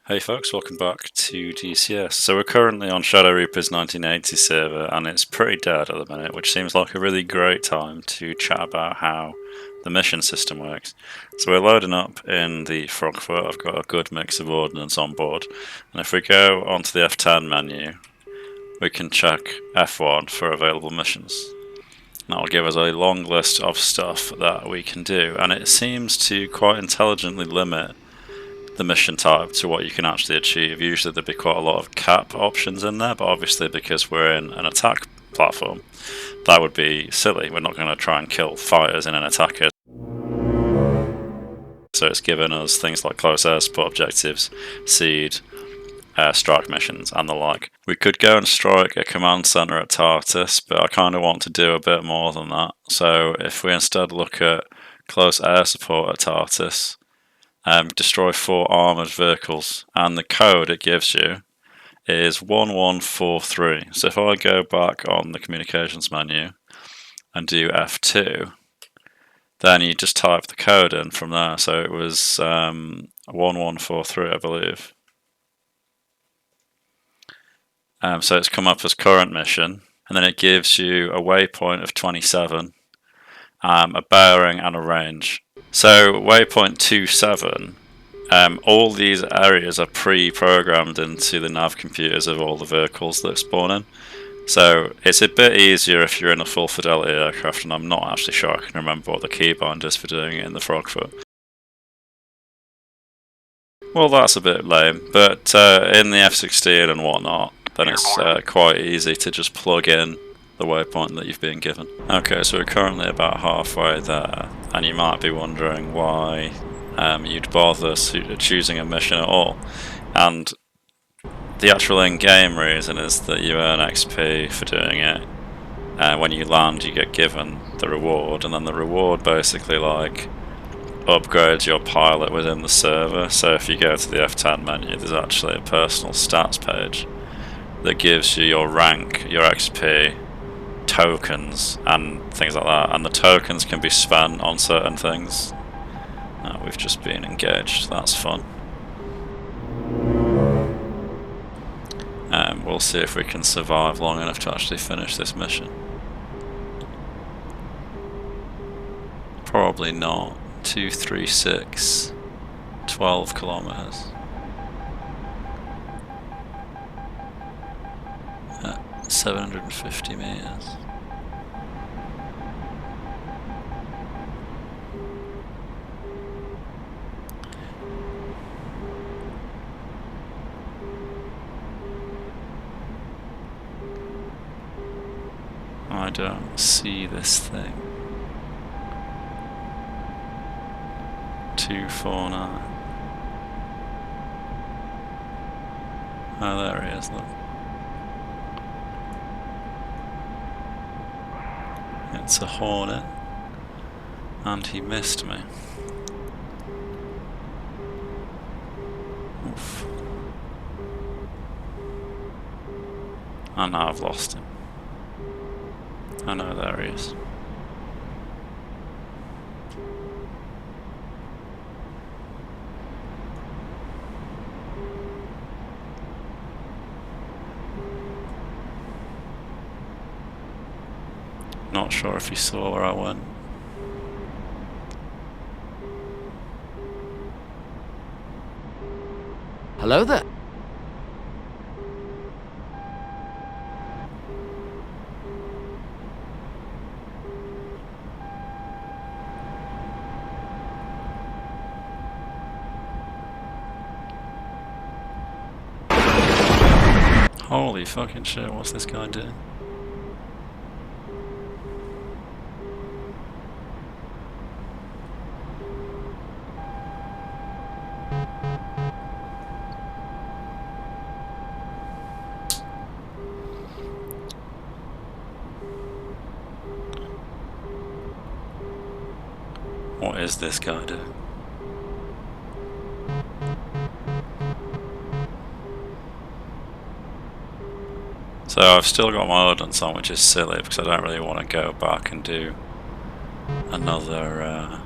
Hey folks, welcome back to DCS. So we're currently on Shadow Reaper's 1980 server and it's pretty dead at the minute, which seems like a really great time to chat about how the mission system works. So we're loading up in the Frogfoot. I've got a good mix of ordnance on board, and if we go onto the F10 menu we can check F1 for available missions. That'll give us a long list of stuff that we can do, and it seems to quite intelligently limit the mission type to what you can actually achieve. Usually there'd be quite a lot of cap options in there, but obviously because we're in an attack platform, that would be silly. We're not going to try and kill fighters in an attacker. So it's given us things like close air support objectives, seed, strike missions and the like. We could go and strike a command center at TARTAS, but I kind of want to do a bit more than that. So if we instead look at close air support at TARTAS, destroy 4 armoured vehicles, and the code it gives you is 1143. So if I go back on the communications menu and do F2, then you just type the code in from there. So it was 1143, I believe. So it's come up as current mission, and then it gives you a waypoint of 27, a bearing and a range. So waypoint 27, all these areas are pre-programmed into the nav computers of all the vehicles that spawn in. So it's a bit easier if you're in a full fidelity aircraft, and I'm not actually sure I can remember what the keybind is for doing it in the Frogfoot. Well, that's a bit lame, but in the F-16 and whatnot, then it's quite easy to just plug in the waypoint that you've been given. Okay, so we're currently about halfway there, and you might be wondering why you'd bother choosing a mission at all. And the actual in-game reason is that you earn XP for doing it. When you land you get given the reward, and then the reward basically like upgrades your pilot within the server. So if you go to the F10 menu, there's actually a personal stats page that gives you your rank, your XP, tokens and things like that, and the tokens can be spent on certain things. We've just been engaged, that's fun. We'll see if we can survive long enough to actually finish this mission. Probably not. 236, 12 kilometers. 750 meters. I don't see this thing. 249. Oh, there he is, look. It's a Hornet, and he missed me. Oof. And now I've lost him. Oh no, there he is. Not sure if he saw where I went. Hello there. Holy fucking shit, what's this guy doing? What is this guy doing? So I've still got my ordnance on, which is silly because I don't really want to go back and do another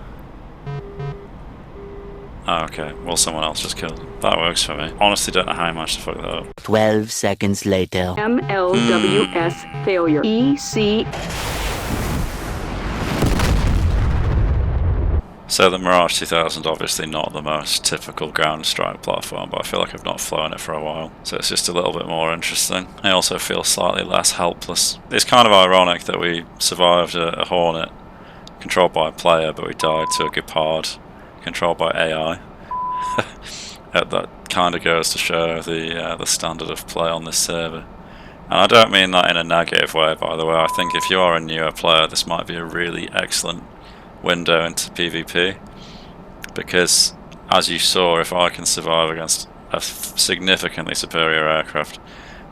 Oh, okay, well someone else just killed him. That works for me. Honestly don't know how I managed to fuck that up. 12 seconds later. MLWS failure. EC. So the Mirage 2000 obviously not the most typical ground strike platform, but I feel like I've not flown it for a while, so it's just a little bit more interesting. I also feel slightly less helpless. It's kind of ironic that we survived a Hornet controlled by a player, but we died to a Gepard controlled by AI. That kind of goes to show the standard of play on this server. And I don't mean that in a negative way, by the way. I think if you are a newer player, this might be a really excellent window into PvP, because as you saw, if I can survive against a significantly superior aircraft,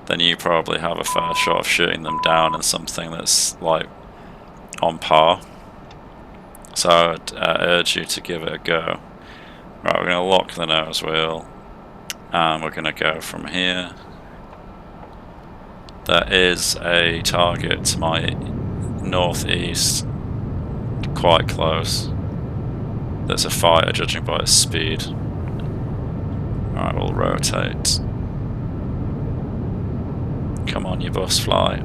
then you probably have a fair shot of shooting them down in something that's like on par. So I would urge you to give it a go. Right, we're going to lock the nose wheel and we're going to go from here. There is a target to my northeast, quite close. There's a fighter judging by its speed. Alright, we'll rotate. Come on, you bus, fly.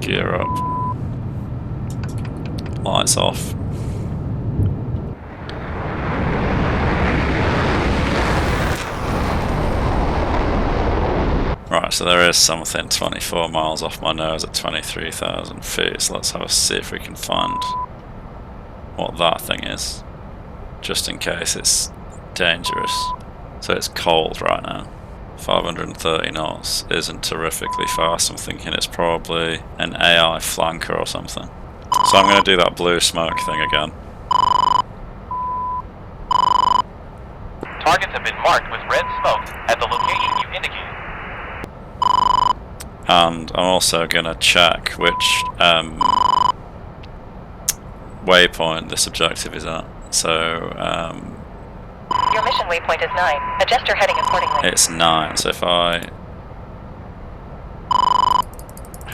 Gear up. Lights off. Right, so there is something 24 miles off my nose at 23,000 feet, so let's have a see if we can find what that thing is, just in case it's dangerous. So it's cold right now. 530 knots isn't terrifically fast. I'm thinking it's probably an AI flanker or something. So I'm going to do that blue smoke thing again. Targets have been marked with red smoke at the location you indicated. And I'm also going to check which waypoint this objective is at. So your mission waypoint is 9. Adjust your heading accordingly. It's 9, so if I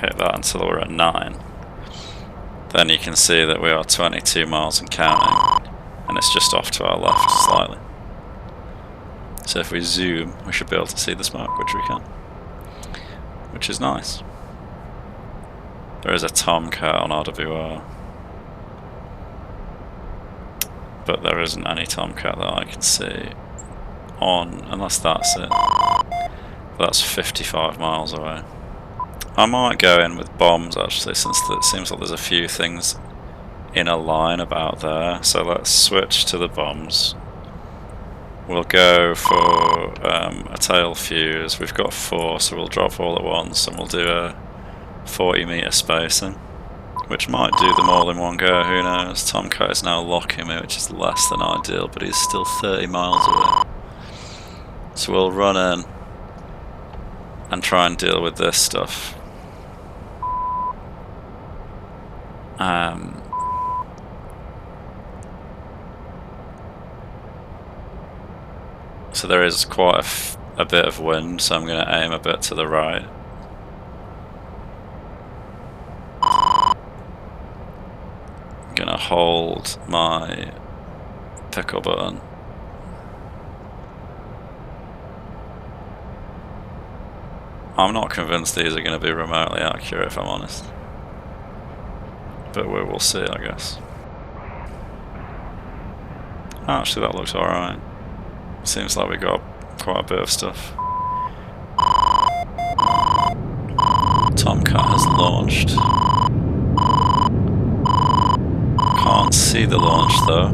hit that until we're at 9, then you can see that we are 22 miles and counting, and it's just off to our left slightly. So if we zoom, we should be able to see the smoke, which we can. Which is nice. There is a Tomcat on RWR, but there isn't any Tomcat that I can see on, unless that's it. That's 55 miles away. I might go in with bombs actually, since it seems like there's a few things in a line about there. So let's switch to the bombs. We'll go for a tail fuse. We've got 4, so we'll drop all at once and we'll do a 40 meter spacing, which might do them all in one go, who knows. Tomcat is now locking me, which is less than ideal, but he's still 30 miles away. So we'll run in and try and deal with this stuff. So there is quite a bit of wind, so I'm going to aim a bit to the right. I'm going to hold my pickle button. I'm not convinced these are going to be remotely accurate, if I'm honest. But we will see, I guess. Actually, that looks alright. Seems like we got quite a bit of stuff. Tomcat has launched. Can't see the launch though.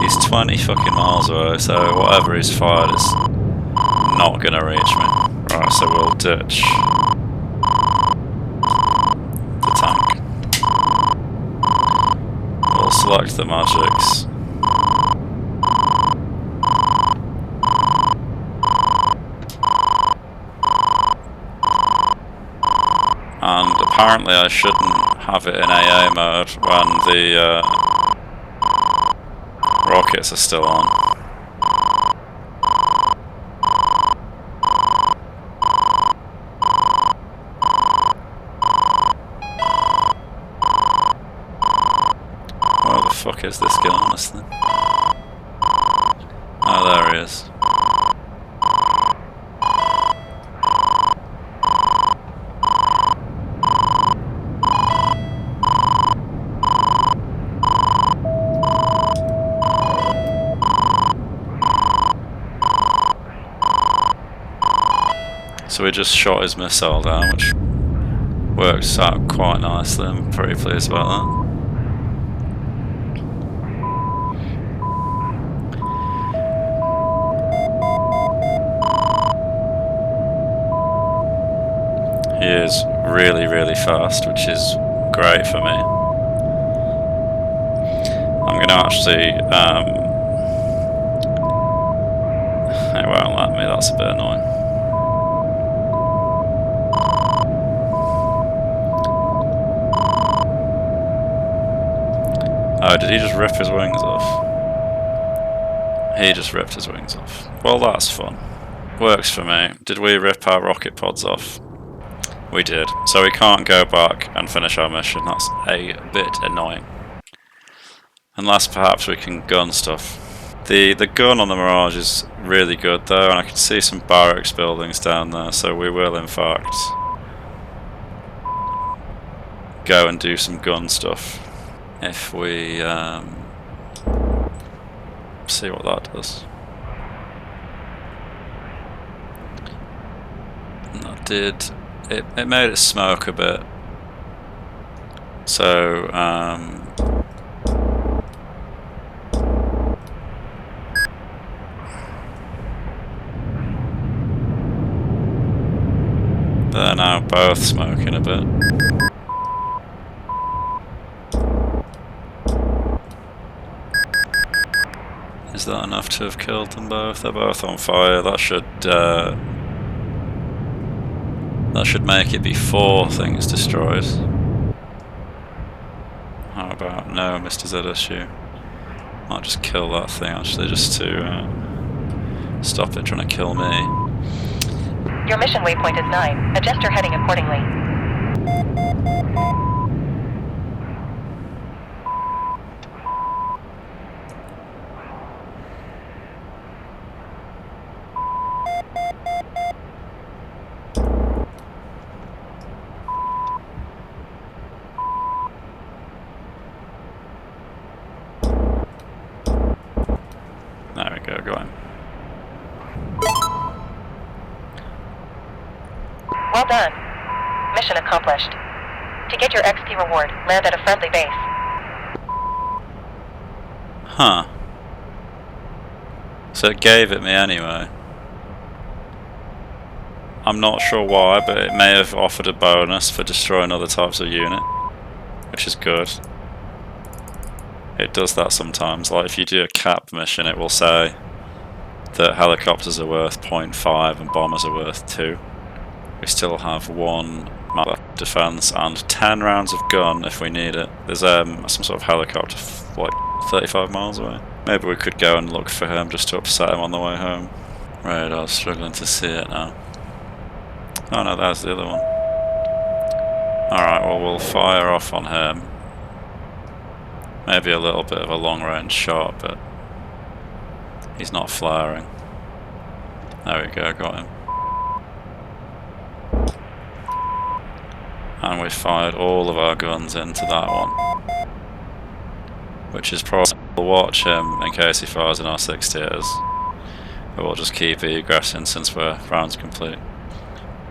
He's 20 fucking miles away, so whatever he's fired is not gonna reach me. Right, so we'll ditch the tank. We'll select the magics. And apparently I shouldn't have it in AA mode when the rockets are still on. Where the fuck is this going, this thing? So we just shot his missile down, which works out quite nicely. I'm pretty pleased about that. He is really, really fast, which is great for me. I'm going to actually... it won't let me, that's a bit annoying. Oh, did he just rip his wings off? He just ripped his wings off. Well, that's fun. Works for me. Did we rip our rocket pods off? We did. So we can't go back and finish our mission. That's a bit annoying. Unless perhaps we can gun stuff. The gun on the Mirage is really good though, and I can see some barracks buildings down there, so we will in fact go and do some gun stuff. If we see what that does. And that did... It made it smoke a bit. So, they're now both smoking a bit. Is that enough to have killed them both? They're both on fire. That should make it be 4 things destroyed. How about no, Mr. ZSU? Might just kill that thing actually, just to stop it trying to kill me. Your mission waypoint is 9. Adjust your heading accordingly. There we go, going. Well done. Mission accomplished. To get your XP reward, land at a friendly base. Huh. So it gave it me anyway. I'm not sure why, but it may have offered a bonus for destroying other types of unit, which is good. It does that sometimes, like if you do a cap mission it will say that helicopters are worth 0.5 and bombers are worth 2. We still have 1 map defense and 10 rounds of gun if we need it. There's some sort of helicopter like 35 miles away. Maybe we could go and look for him just to upset him on the way home. Right, I was struggling to see it now. Oh no, there's the other one. Alright, well we'll fire off on him. Maybe a little bit of a long range shot, but he's not flaring. There we go, got him. And we fired all of our guns into that one. Which is probably... We'll watch him in case he fires in our 6 tiers. But we'll just keep egressing since we're rounds complete.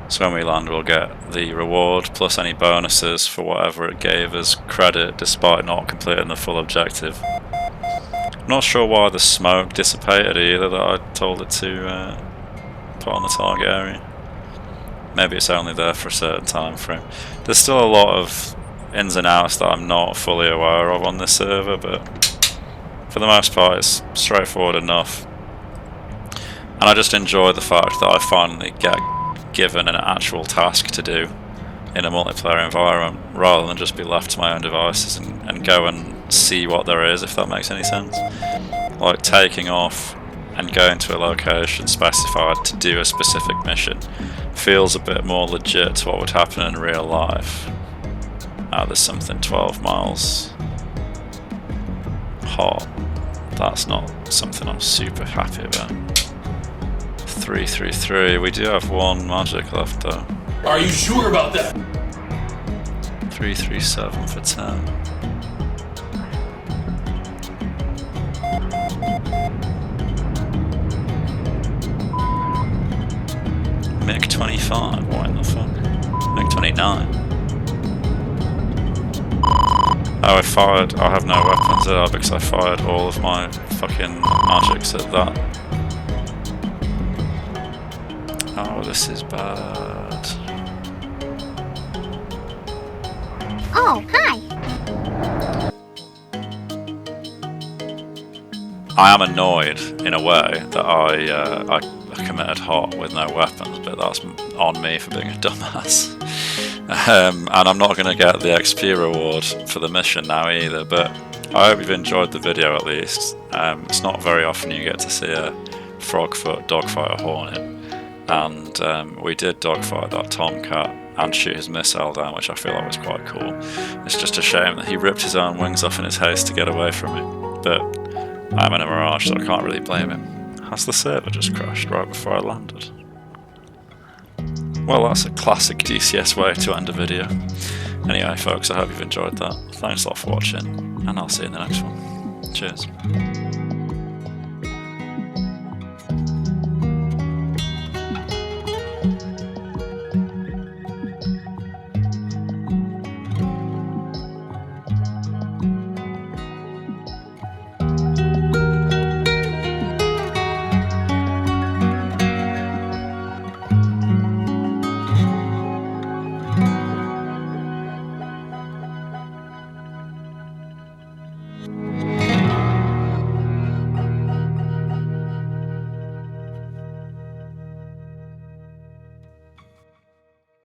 So when we land we'll get the reward plus any bonuses for whatever it gave us credit despite not completing the full objective. I'm not sure why the smoke dissipated either that I told it to put on the target area. Maybe it's only there for a certain time frame. There's still a lot of ins and outs that I'm not fully aware of on this server, but for the most part it's straightforward enough. And I just enjoy the fact that I finally get given an actual task to do in a multiplayer environment rather than just be left to my own devices and go and see what there is, if that makes any sense. Like taking off and going to a location specified to do a specific mission feels a bit more legit to what would happen in real life. There's something 12 miles hot. That's not something I'm super happy about. 333. We do have 1 magic left though. Are you sure about that? 337 for 10. MiG-25, what in the fuck? MiG-29. Oh, I have no weapons there because I fired all of my fucking magics at that. Oh, this is bad. Oh, hi. I am annoyed, in a way, that I committed hot with no weapons, but that's on me for being a dumbass. And I'm not going to get the XP reward for the mission now either, but I hope you've enjoyed the video at least. It's not very often you get to see a frogfoot dogfight a Hornet, and we did dogfight that Tomcat and shoot his missile down, which I feel like was quite cool. It's just a shame that he ripped his own wings off in his haste to get away from me, but I'm in a Mirage, so I can't really blame him. Has the server just crashed right before I landed? Well, that's a classic DCS way to end a video. Anyway, folks, I hope you've enjoyed that. Thanks a lot for watching, and I'll see you in the next one. Cheers.